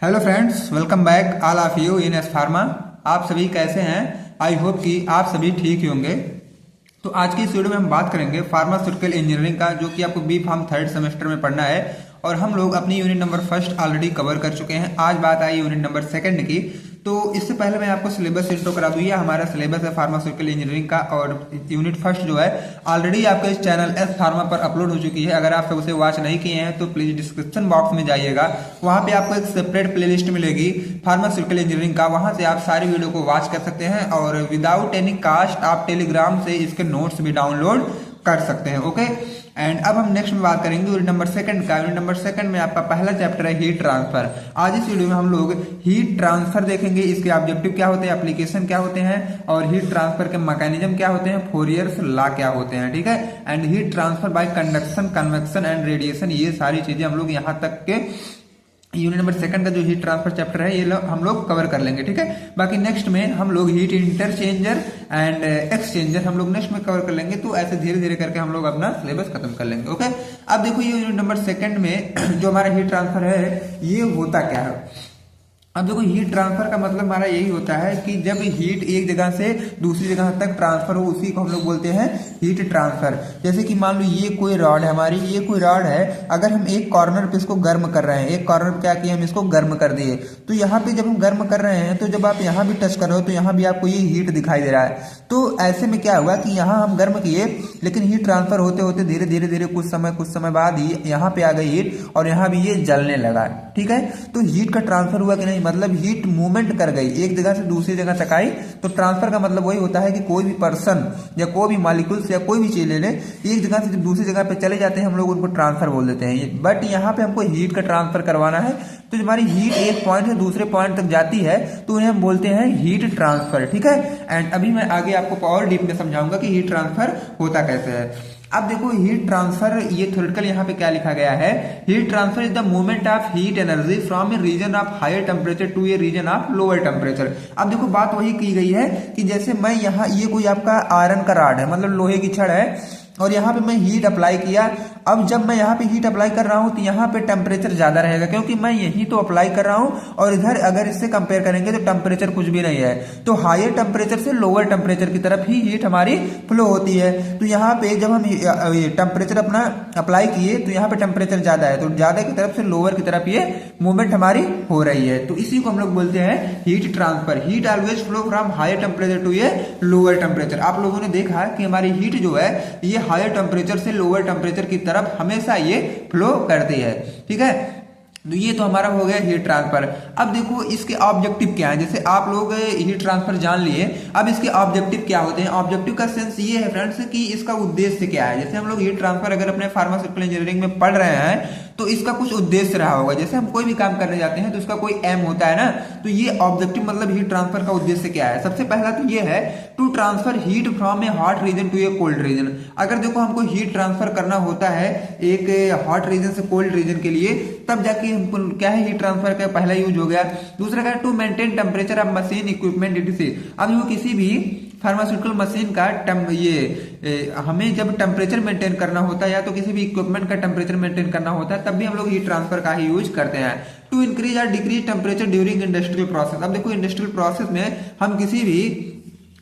Hello friends, welcome back all of you in S pharma. आप सभी कैसे हैं? आई होप कि आप सभी ठीक ही होंगे। तो आज की इस वीडियो में हम बात करेंगे फार्मास्यूटिकल इंजीनियरिंग का, जो कि आपको बी फार्म थर्ड सेमेस्टर में पढ़ना है। और हम लोग अपनी unit number first already cover कर चुके हैं। आज बात आई यूनिट नंबर सेकंड की। तो इससे पहले मैं आपको सिलेबस इंट्रो करा दूँ। हमारा सिलेबस है फार्मास्यूटिकल इंजीनियरिंग का, और यूनिट फर्स्ट जो है ऑलरेडी आपके इस चैनल एस फार्मा पर अपलोड हो चुकी है। अगर आप सब उसे वॉच नहीं किए हैं तो प्लीज डिस्क्रिप्शन बॉक्स में जाइएगा, वहां पे आपको एक सेपरेट प्लेलिस्ट मिलेगी फार्मास्यूटिकल इंजीनियरिंग का। वहां से आप सारी वीडियो को वॉच कर सकते हैं और विदाउट एनी कास्ट आप टेलीग्राम से इसके नोट्स भी डाउनलोड कर सकते हैं। ओके, एंड अब हम नेक्स्ट में बात करेंगे यूनिट नंबर सेकंड का। यूनिट नंबर सेकंड में आपका पहला चैप्टर है हीट ट्रांसफर। आज इस वीडियो में हम लोग हीट ट्रांसफर देखेंगे, इसके ऑब्जेक्टिव क्या होते हैं, एप्लीकेशन क्या होते हैं, और हीट ट्रांसफर के मैकेनिज्म क्या होते हैं, फोरियर्स लॉ क्या होते हैं। ठीक है, and heat transfer by conduction, convection and radiation, ये सारी चीजें हम लोग यहाँ तक के यूनिट नंबर सेकंड का जो हीट ट्रांसफर चैप्टर है ये हम लोग कवर कर लेंगे। ठीक है, बाकी नेक्स्ट में हम लोग हीट इंटरचेंजर एंड एक्सचेंजर हम लोग नेक्स्ट में कवर कर लेंगे। तो ऐसे धीरे धीरे करके हम लोग अपना सिलेबस खत्म कर लेंगे। ओके, अब देखो ये यूनिट नंबर सेकंड में जो हमारा हीट ट्रांसफर है ये होता क्या है। अब देखो हीट ट्रांसफर का मतलब हमारा यही होता है कि जब हीट एक जगह से दूसरी जगह तक ट्रांसफर हो, उसी को हम लोग बोलते हैं हीट ट्रांसफर। जैसे कि मान लो ये कोई रॉड है हमारी, ये कोई रॉड है, अगर हम एक कॉर्नर पे इसको गर्म कर रहे हैं, एक कॉर्नर पे क्या किए हम इसको गर्म कर दिए, तो यहाँ पे जब हम गर्म कर रहे हैं तो जब आप यहाँ भी टच कर रहे हो तो यहाँ भी आपको ये हीट दिखाई दे रहा है। तो ऐसे में क्या हुआ कि यहाँ हम गर्म किए, लेकिन हीट ट्रांसफर होते होते धीरे धीरे धीरे कुछ समय बाद ही यहाँ पे आ गई हीट और यहाँ भी ये जलने लगा। ठीक है, तो हीट का ट्रांसफर हुआ कि नहीं, मतलब हीट मूवमेंट कर गई, एक जगह से दूसरी जगह तक आई। तो ट्रांसफर का मतलब वही होता है कि कोई भी पर्सन या कोई भी मॉलिक्यूल्स या कोई भी चीज ले ले, एक जगह से जब दूसरी जगह पे चले जाते हैं हम लोग उनको ट्रांसफर बोल देते हैं। बट यहाँ पे हमको हीट का ट्रांसफर करवाना है, तो हमारी हीट एक पॉइंट से दूसरे पॉइंट तक जाती है तो उन्हें हम बोलते हैं हीट ट्रांसफर। ठीक है, एंड अभी मैं आगे आपको और डीप में समझाऊंगा कि हीट ट्रांसफर होता कैसे है। अब देखो हीट ट्रांसफर, ये थ्योरेटिकल यहाँ पे क्या लिखा गया है, heat transfer is the movement of heat energy from a region of higher temperature to a region of lower temperature. अब देखो बात वही की गई है कि जैसे मैं यहाँ, ये कोई आपका आयरन का रॉड है, मतलब लोहे की छड़ है, और यहाँ पे मैं हीट अप्लाई किया। अब जब मैं यहाँ पे हीट अप्लाई कर रहा हूँ तो यहाँ पे टेम्परेचर ज्यादा रहेगा, क्योंकि मैं यही तो अप्लाई कर रहा हूँ, और इधर अगर इससे कंपेयर करेंगे तो टेम्परेचर कुछ भी नहीं है। तो हायर टेम्परेचर से लोअर टेम्परेचर की तरफ ही हीट हमारी फ्लो होती है। तो यहाँ पे जब हम टेम्परेचर अपना अप्लाई किए तो यहाँ पे टेम्परेचर ज्यादा है, तो ज्यादा की तरफ से लोअर की तरफ ये मूवमेंट हमारी हो रही है। तो इसी को हम लोग बोलते हैं heat transfer. Heat always flow from higher temperature to a lower temperature. आप लोगों ने देखा कि हमारी हीट जो है ये हायर टेम्परेचर से लोअर टेम्परेचर की तरफ हमेशा ये फ्लो करती है। ठीक है, तो ये तो हमारा हो गया हीट ट्रांसफर। अब देखो इसके ऑब्जेक्टिव क्या है, जैसे आप लोग हीट ट्रांसफर जान लिए, अब इसके ऑब्जेक्टिव क्या होते हैं। ऑब्जेक्टिव का सेंस ये है फ्रेंड्स कि इसका उद्देश्य क्या है। जैसे हम लोग हीट ट्रांसफर अगर अपने फार्मास्यूटिकल इंजीनियरिंग में पढ़ रहे हैं तो इसका कुछ उद्देश्य रहा होगा। जैसे हम कोई भी काम करने जाते हैं तो इसका कोई एम होता है ना, तो ये ऑब्जेक्टिव मतलब हीट ट्रांसफर का उद्देश्य क्या है। सबसे पहला तो ये है to transfer heat from a hot region to a cold region. अगर देखो हमको हीट ट्रांसफर करना होता है एक हॉट रीजन से कोल्ड रीजन के लिए, तब जाके हमको क्या है हीट ट्रांसफर का पहला यूज हो गया। दूसरा क्या है, to maintain temperature of machine equipment etc। अब वो किसी भी फार्मास्यूटिकल मशीन का हमें जब टेम्परेचर मेंटेन करना होता है या तो किसी भी इक्विपमेंट का टेम्परेचर मेंटेन करना होता है, तब भी हम लोग हीट ट्रांसफर का ही यूज करते हैं। टू इंक्रीज और decrease temperature during industrial process. अब देखो इंडस्ट्रियल प्रोसेस में हम किसी भी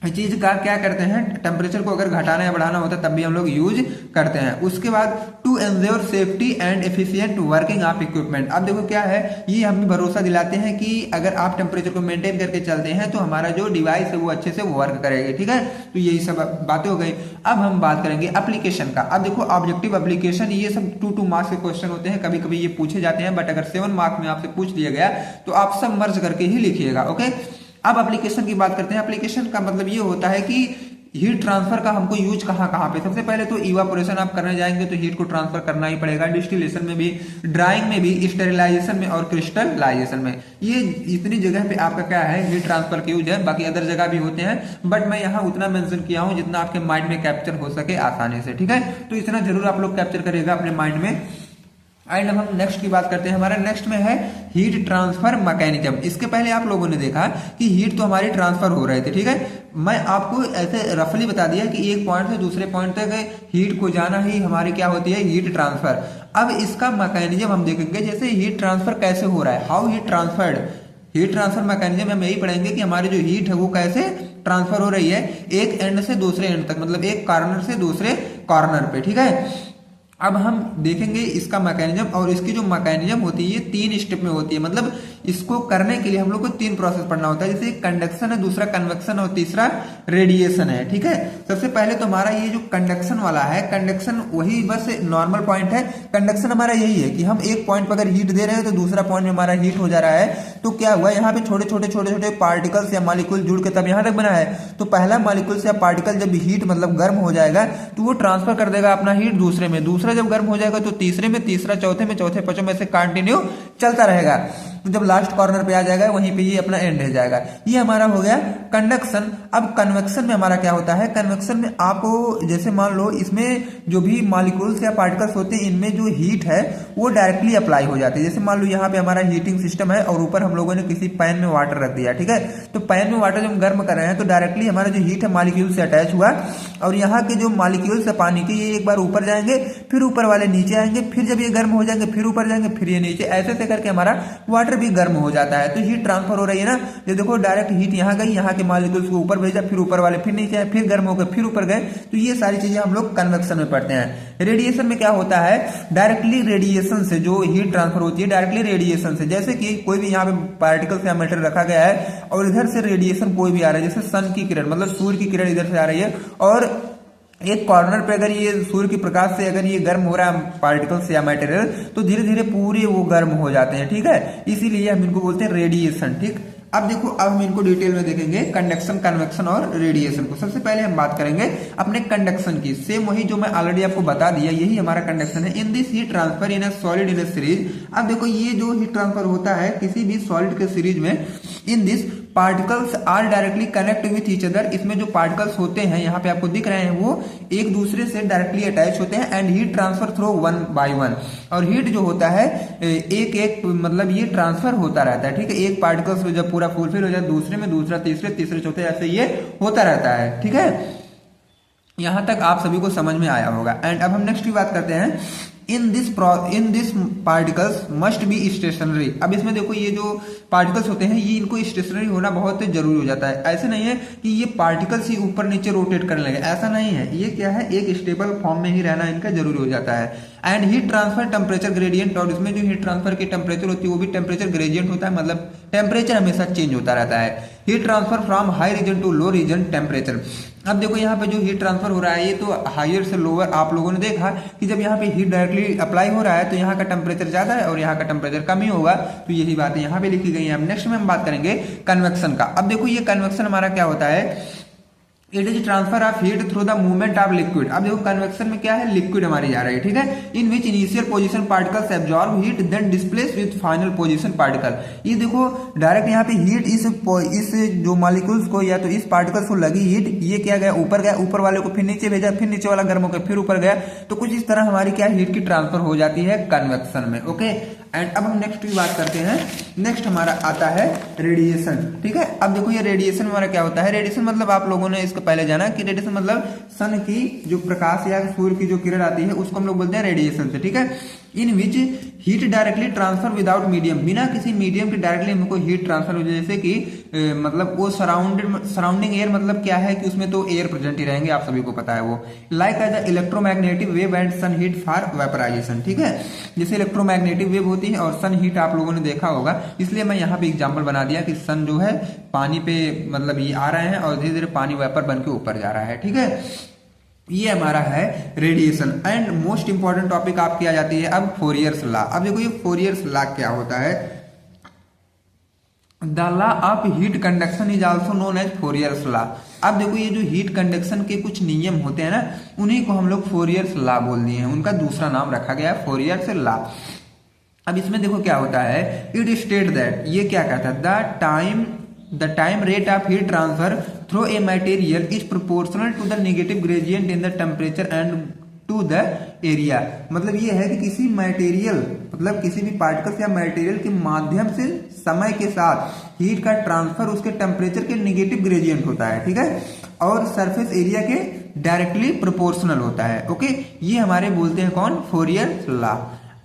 चीज का क्या करते हैं, टेम्परेचर को अगर घटाना या बढ़ाना होता है तब भी हम लोग यूज करते हैं। उसके बाद to ensure safety and efficient working of equipment. अब देखो क्या है, ये हमें भरोसा दिलाते हैं कि अगर आप टेम्परेचर को मेंटेन करके चलते हैं तो हमारा जो डिवाइस है वो अच्छे से वर्क करेगी। ठीक है, तो यही सब बातें हो गई। अब हम बात करेंगे एप्लीकेशन का। अब देखो ऑब्जेक्टिव, एप्लीकेशन, ये सब 2 मार्क्स के क्वेश्चन होते हैं, कभी कभी ये पूछे जाते हैं, बट अगर 7 मार्क्स में आपसे पूछ लिया गया तो आप सब मर्ज करके ही लिखिएगा। ओके, अब एप्लीकेशन की बात करते हैं। एप्लीकेशन का मतलब ये होता है कि हीट ट्रांसफर का हमको यूज कहाँ कहाँ पे। सबसे पहले तो इवापोरेशन आप करने जाएंगे तो हीट को ट्रांसफर करना ही पड़ेगा, डिस्टिलेशन में भी, ड्राइंग में भी, स्टेरिलाइजेशन में और क्रिस्टलाइजेशन में। ये इतनी जगह पे आपका क्या है हीट ट्रांसफर का यूज है। बाकी अदर जगह भी होते हैं, बट मैं यहाँ उतना मेंशन किया हूँ जितना आपके माइंड में कैप्चर हो सके आसानी से। ठीक है, तो इतना जरूर आप लोग कैप्चर करिएगा अपने माइंड में। एंड अब हम नेक्स्ट की बात करते हैं। हमारा नेक्स्ट में है हीट ट्रांसफर मैकेनिज्म। इसके पहले आप लोगों ने देखा कि हीट तो हमारी ट्रांसफर हो रहे थे, ठीक है। मैं आपको ऐसे रफली बता दिया कि एक पॉइंट से दूसरे पॉइंट तक हीट को जाना ही हमारी क्या होती है, हीट ट्रांसफर। अब इसका मैकेनिज्म हम देखेंगे, जैसे हीट ट्रांसफर कैसे हो रहा है, how heat transferred. Heat transfer mechanism हम यही पढ़ेंगे कि हमारी जो हीट है वो कैसे ट्रांसफर हो रही है एक एंड से दूसरे एंड तक, मतलब एक कॉर्नर से दूसरे कॉर्नर पे, ठीक है। अब हम देखेंगे इसका मैकेनिज्म, और इसकी जो मैकेनिज्म होती है ये 3 स्टेप में होती है। मतलब इसको करने के लिए हम लोग को 3 प्रोसेस पढ़ना होता है, जैसे कंडक्शन है, दूसरा कन्वेक्शन और तीसरा रेडिएशन है, ठीक है। सबसे पहले तो हमारा ये जो कंडक्शन वाला है, कंडक्शन वही बस नॉर्मल पॉइंट है। कंडक्शन हमारा यही है कि हम एक पॉइंट पर अगर हीट दे रहे हैं तो दूसरा पॉइंट में हमारा हीट हो जा रहा है, तो क्या हुआ, यहाँ पे छोटे छोटे पार्टिकल्स या मॉलिक्यूल जुड़ के तब यहाँ तक बना है। तो पहला मॉलिक्यूल्स या पार्टिकल जब हीट मतलब गर्म हो जाएगा तो वो ट्रांसफर कर देगा अपना हीट दूसरे में, दूसरा जब गर्म हो जाएगा तो तीसरे में, तीसरा चौथे में, चौथे पांचवें में से कंटिन्यू चलता रहेगा। तो जब लास्ट कॉर्नर पे आ जाएगा वहीं पे ये अपना एंड हो जाएगा। ये हमारा हो गया कंडक्शन। अब कन्वेक्शन में हमारा क्या होता है, कन्वेक्शन में आप जैसे मान लो इसमें जो भी मॉलिक्यूल्स या पार्टिकल्स होते हैं इनमें जो हीट है वो डायरेक्टली अप्लाई हो जाती है। जैसे मान लो यहाँ पे हमारा हीटिंग सिस्टम है और ऊपर हम लोगों ने किसी पैन में वाटर रख दिया, ठीक है। तो पैन में वाटर जब हम गर्म कर रहे हैं तो डायरेक्टली हमारा जो हीट है मॉलिक्यूल से अटैच हुआ, और यहाँ के जो मॉलिक्यूल्स है पानी के ये एक बार ऊपर जाएंगे, फिर ऊपर वाले नीचे आएंगे, फिर जब ये गर्म हो जाएंगे फिर ऊपर जाएंगे, फिर ये नीचे, ऐसे से करके हमारा वाटर भी गर्म हो जाता है। तो हीट ट्रांसफर हो रही है ना, ये देखो डायरेक्ट हीट यहाँ गई, यहाँ के मॉलिक्यूल्स को ऊपर भेजा, फिर ऊपर वाले फिर नीचे आए, फिर गर्म हो गए, फिर ऊपर गए। तो ये सारी चीजें हम लोग कन्वेक्शन में पढ़ते हैं। रेडिएशन में क्या होता है, डायरेक्टली रेडिएशन से जो हीट ट्रांसफर होती है डायरेक्टली रेडिएशन से, जैसे कि कोई भी यहाँ पे पार्टिकल्स या मैटर रखा गया है और इधर से रेडिएशन कोई भी आ रहा है, जैसे सन की किरण मतलब सूर्य की किरण इधर से आ रही है, और एक कॉर्नर पे अगर ये सूर्य के प्रकाश से अगर ये गर्म हो रहा है पार्टिकल्स या मटेरियल, तो धीरे धीरे पूरे वो गर्म हो जाते हैं, ठीक है। इसीलिए हम इनको बोलते हैं रेडिएशन, ठीक। अब देखो, अब हम इनको डिटेल में देखेंगे, कंडक्शन, कन्वेक्शन और रेडिएशन को। सबसे पहले हम बात करेंगे अपने कंडक्शन की। सेम वही जो मैं ऑलरेडी आपको बता दिया, यही हमारा कंडक्शन है। In this heat transfer in a solid in a series. अब देखो ये जो हीट ट्रांसफर होता है किसी भी सॉलिड के सीरीज में, in this particles are directly connect with each other. इसमें जो पार्टिकल्स होते हैं यहाँ पे आपको दिख रहे हैं वो एक दूसरे से डायरेक्टली अटैच होते हैं, and heat transfer through one by one. और हीट जो होता है एक एक मतलब ये ट्रांसफर होता रहता है, ठीक है। एक पार्टिकल्स जब पूरा फुलफिल हो जाए दूसरे में, दूसरा तीसरे, तीसरे चौथे, ऐसे ये होता रहता है, ठीक है। यहां तक आप सभी को समझ में आया होगा। एंड अब हम नेक्स्ट की बात करते हैं, in this particles must be stationary. अब इसमें देखो ये जो पार्टिकल्स होते हैं ये इनको स्टेशनरी होना बहुत जरूरी हो जाता है। ऐसे नहीं है कि ये पार्टिकल्स ही ऊपर नीचे रोटेट करने लगे, ऐसा नहीं है। ये क्या है, एक स्टेबल फॉर्म में ही रहना इनका जरूरी हो जाता है। And heat transfer temperature gradient, और इसमें जो हीट ट्रांसफर की टेम्परेचर होती है वो भी टेम्परेचर ग्रेडियंट होता है, मतलब टेम्परेचर हमेशा चेंज होता रहता है। Heat transfer from high region to low region temperature. अब देखो यहाँ पे जो हीट ट्रांसफर हो रहा है ये तो हायर से लोअर, आप लोगों ने देखा कि जब यहाँ पे हीट डायरेक्टली अप्लाई हो रहा है तो यहाँ का टेम्परेचर ज्यादा है और यहाँ का टेम्परेचर कम ही होगा। तो यही बातें यहाँ पे लिखी गई है। अब नेक्स्ट में हम बात करेंगे कन्वेक्शन का। अब देखो ये कन्वेक्शन हमारा क्या होता है, it is transfer of heat through the movement of liquid. अब देखो कन्वेक्शन में क्या है, लिक्विड हमारी जा रही है, ठीक है। In which initial position particles absorb heat then displace with final position particle. ये देखो डायरेक्ट यहाँ पे हीट इस जो मॉलिक्यूल्स को या तो इस पार्टिकल्स को लगी हीट, ये क्या गया ऊपर गया, ऊपर वाले को फिर नीचे भेजा, फिर नीचे वाला गर्म होकर फिर ऊपर गया। तो कुछ इस तरह हमारी क्या हीट की ट्रांसफर हो जाती है कन्वेक्शन में, ओके। एंड अब हम नेक्स्ट की बात करते हैं। नेक्स्ट हमारा आता है रेडिएशन, ठीक है। अब देखो ये रेडिएशन हमारा क्या होता है, रेडिएशन मतलब आप लोगों ने इसको पहले जाना कि रेडिएशन मतलब सन की जो प्रकाश या सूर्य की जो किरण आती है उसको हम लोग बोलते हैं रेडिएशन से, ठीक है। In which heat directly transfer without medium, बिना किसी मीडियम के डायरेक्टली हमको हीट ट्रांसफर हो जाए, जैसे कि मतलब वो सराउंडिंग एयर, मतलब क्या है कि उसमें तो एयर प्रेजेंट ही रहेंगे, आप सभी को पता है वो। Like as electromagnetic wave and sun heat for vaporisation, ठीक है। जैसे इलेक्ट्रोमैग्नेटिक वेव होती है और सन हीट आप लोगों ने देखा होगा, इसलिए मैं यहाँ पे एग्जाम्पल बना दिया कि सन जो है पानी पे मतलब ये आ रहे हैं और धीरे धीरे पानी वेपर बन के ऊपर जा रहा है, ठीक है। ये हमारा है radiation. And most important topic आपकी आ जाती है अब फोरियर्स लॉ। अब देखो ये फोरियर्स लॉ क्या होता है, the law of heat conduction is also known as Fourier's law. अब देखो ये जो हीट कंडक्शन के कुछ नियम होते हैं ना, उन्हीं को हम लोग फोरियर्स लॉ बोल दिए हैं, उनका दूसरा नाम रखा गया है फोरियर्स लॉ। अब इसमें देखो क्या होता है, इट स्टेट दैट, ये क्या कहता है, the time rate of heat transfer through a material is proportional to the negative gradient in the temperature and to the area. मतलब ये है कि किसी मटेरियल मतलब किसी भी पार्टिकल्स या मटेरियल के माध्यम से समय के साथ हीट का ट्रांसफर उसके टेम्परेचर के नेगेटिव ग्रेडियंट होता है, ठीक है, और सरफेस एरिया के डायरेक्टली प्रोपोर्शनल होता है। ओके, ये हमारे बोलते हैं कौन, फोरियर लॉ।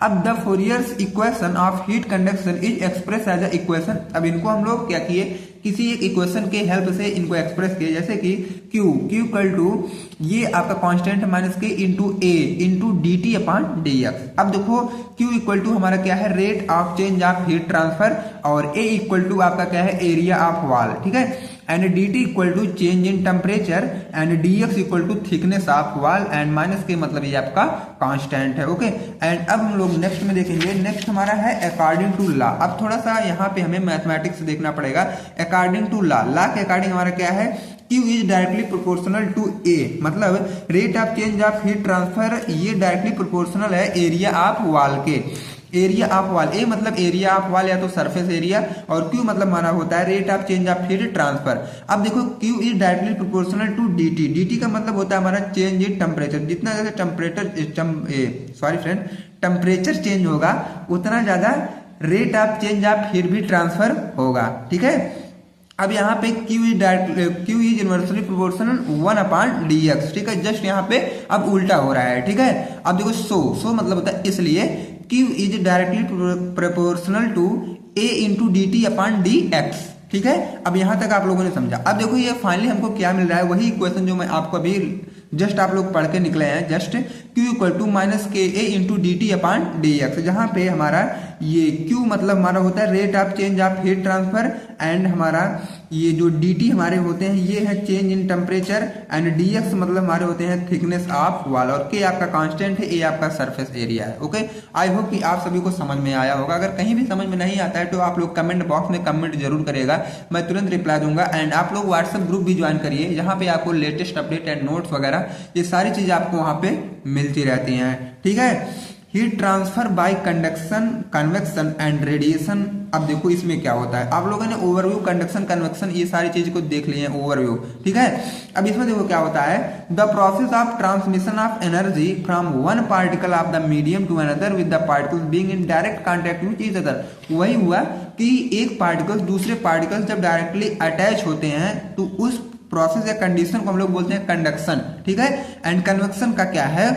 अब the Fourier's equation of heat conduction is express as a equation. अब इनको हम लोग क्या किए, किसी एक इक्वेशन के हेल्प से इनको एक्सप्रेस किए, जैसे कि Q इक्वल टू ये आपका constant minus K into A into D T upon D X. अब देखो Q इक्वल टू हमारा क्या है, rate of change of heat transfer, और A इक्वल टू आपका क्या है, एरिया ऑफ वॉल, ठीक है, and D T equal to change in temperature, and D X equal to thickness of wall, and minus K मतलब ये आपका constant है। ओके, एंड अब हम लोग नेक्स्ट में देखेंगे, नेक्स्ट हमारा है अकॉर्डिंग टू लॉ। अब थोड़ा सा यहाँ पे हमें मैथमेटिक्स देखना पड़ेगा। अकॉर्डिंग टू लॉ, लॉ के अकॉर्डिंग हमारा क्या है, Q is directly proportional to A, मतलब rate of change of heat transfer ये डायरेक्टली प्रोपोर्शनल है एरिया ऑफ वॉल के। एरिया ऑफ वॉल, ए मतलब एरिया ऑफ वॉल या तो सरफेस एरिया, और Q मतलब हमारा होता है rate of change of heat transfer. अब देखो Q is directly proportional to dt। dt का मतलब होता है हमारा चेंज इन टेम्परेचर। जितना जैसे टेम्परेचर चेंज होगा उतना ज्यादा rate of change of heat भी ट्रांसफर होगा, ठीक है। अब यहाँ पे Q is inversely proportional 1/dx, ठीक है, जस्ट यहाँ पे अब उल्टा हो रहा है, ठीक है। अब देखो सो मतलब होता है इसलिए Q is directly proportional to A into D T upon D X, ठीक है। अब यहाँ तक आप लोगों ने समझा। अब देखो ये फाइनली हमको क्या मिल रहा है, वही इक्वेशन जो मैं आपको अभी जस्ट आप लोग पढ़ के निकले हैं, just Q equal to minus K A into D T upon D X, जहाँ पे हमारा ये Q मतलब हमारा होता है rate of change of heat transfer, and हमारा ये जो dt हमारे होते हैं ये है change in temperature, and dx मतलब हमारे होते हैं थिकनेस ऑफ वॉल, और k आपका कांस्टेंट है, a आपका सरफेस एरिया है। ओके, आई होप कि आप सभी को समझ में आया होगा। अगर कहीं भी समझ में नहीं आता है तो आप लोग कमेंट बॉक्स में कमेंट जरूर करिएगा, मैं तुरंत रिप्लाई दूंगा। एंड आप लोग व्हाट्सएप ग्रुप भी ज्वाइन करिए, जहाँ पे आपको लेटेस्ट अपडेट एंड नोट्स वगैरह ये सारी चीजें आपको वहां पे मिलती रहती हैं, ठीक है। Heat transfer by conduction, convection and radiation. अब देखो इसमें क्या होता है, आप लोगों ने ओवरव्यू, कंडक्शन, कन्वेक्शन ये सारी चीज को देख लिए हैं, ओवरव्यू, ठीक है। अब इसमें देखो क्या होता है, the process of transmission of energy from one particle of the medium to another with the particles being in direct contact with each other. वही हुआ कि एक पार्टिकल दूसरे पार्टिकल जब डायरेक्टली अटैच होते हैं तो उस प्रोसेस या कंडीशन को हम लोग बोलते हैं कंडक्शन, ठीक है। एंड कन्वेक्शन का क्या है,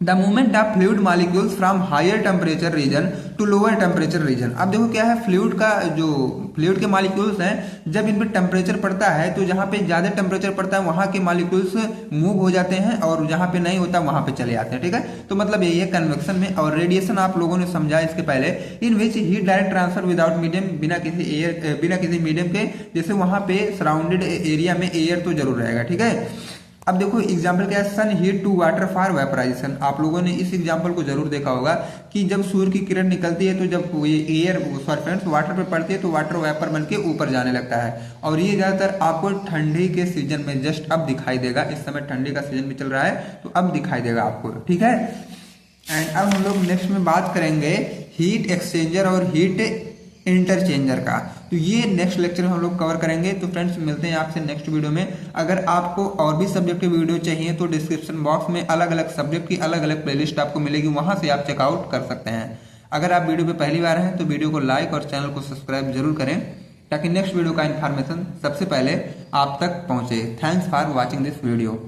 the movement of fluid molecules from higher temperature region to lower temperature region. अब देखो क्या है, फ्लूइड का जो फ्लूइड के मॉलिक्यूल्स हैं जब इन पर टेम्परेचर पड़ता है तो जहाँ पे ज्यादा टेम्परेचर पड़ता है वहां के मॉलिक्यूल्स मूव हो जाते हैं, और जहाँ पे नहीं होता वहां पे चले जाते हैं, ठीक है। तो मतलब यही है कन्वेक्शन में। और रेडिएशन आप लोगों ने समझा इसके पहले, in which heat direct transfer without medium, बिना किसी मीडियम के, जैसे वहां पे सराउंडेड एरिया में एयर तो जरूर रहेगा, ठीक है। अब देखो एग्जाम्पल क्या है, sun heat to water for vaporisation. आप लोगों ने इस एग्जाम्पल को जरूर देखा होगा कि जब सूर्य की किरण निकलती है तो जब ये एयर फ्रेंड्स वाटर पे पड़ती है तो वाटर वेपर बन के ऊपर जाने लगता है, और ये ज्यादातर आपको ठंडी के सीजन में जस्ट अब दिखाई देगा। इस समय ठंडी का सीजन भी चल रहा है तो अब दिखाई देगा आपको, ठीक है। एंड अब हम लोग नेक्स्ट में बात करेंगे हीट एक्सचेंजर और हीट इंटरचेंजर का, तो ये नेक्स्ट लेक्चर में हम लोग कवर करेंगे। तो फ्रेंड्स मिलते हैं आपसे नेक्स्ट वीडियो में। अगर आपको और भी सब्जेक्ट की वीडियो चाहिए तो डिस्क्रिप्शन बॉक्स में अलग अलग सब्जेक्ट की अलग अलग प्लेलिस्ट आपको मिलेगी, वहां से आप चेकआउट कर सकते हैं। अगर आप वीडियो पे पहली बार हैं तो वीडियो को लाइक और चैनल को सब्सक्राइब जरूर करें, ताकि नेक्स्ट वीडियो का इन्फॉर्मेशन सबसे पहले आप तक पहुंचे। Thanks for watching this video.